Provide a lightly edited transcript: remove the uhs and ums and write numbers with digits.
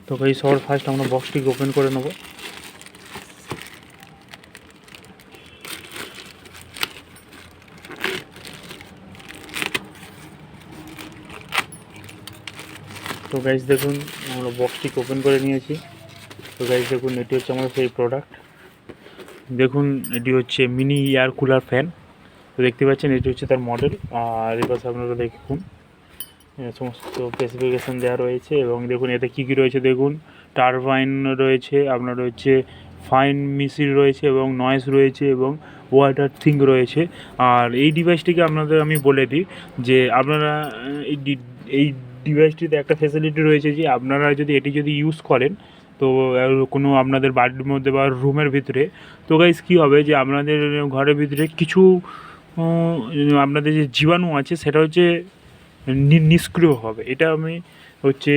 তো গাইস সবার ফার্স্ট আমরা বক্সটিকে ওপেন করে নেব। তো গাইস দেখুন আমরা বক্সটিকে ওপেন করে নিয়েছি। তো গাইস দেখুন এটি হচ্ছে আমাদের সেই প্রোডাক্ট। দেখুন এটি হচ্ছে মিনি এয়ার কুলার ফ্যান। তো দেখতে পাচ্ছেন এটি হচ্ছে তার মডেল। আর এর পাশে আপনারা দেখুন সমস্ত স্পেসিফিকেশান দেওয়া রয়েছে এবং দেখুন এতে কী কী রয়েছে। দেখুন টারবাইন রয়েছে, আপনার হচ্ছে ফাইন মিসিল রয়েছে এবং নয়েজ রয়েছে এবং ওয়াটার থিং রয়েছে। আর এই ডিভাইসটিকে আপনাদের আমি বলে দিই যে আপনারা এই ডিভাইসটিতে একটা ফেসিলিটি রয়েছে যে আপনারা যদি এটি যদি ইউজ করেন তো কোনো আপনাদের বাড়ির মধ্যে বা রুমের ভিতরে, তো গাইস কী হবে যে আপনাদের ঘরের ভিতরে কিছু আপনাদের যে জীবাণু আছে সেটা হচ্ছে নিষ্ক্রিয় হবে। এটা আমি হচ্ছে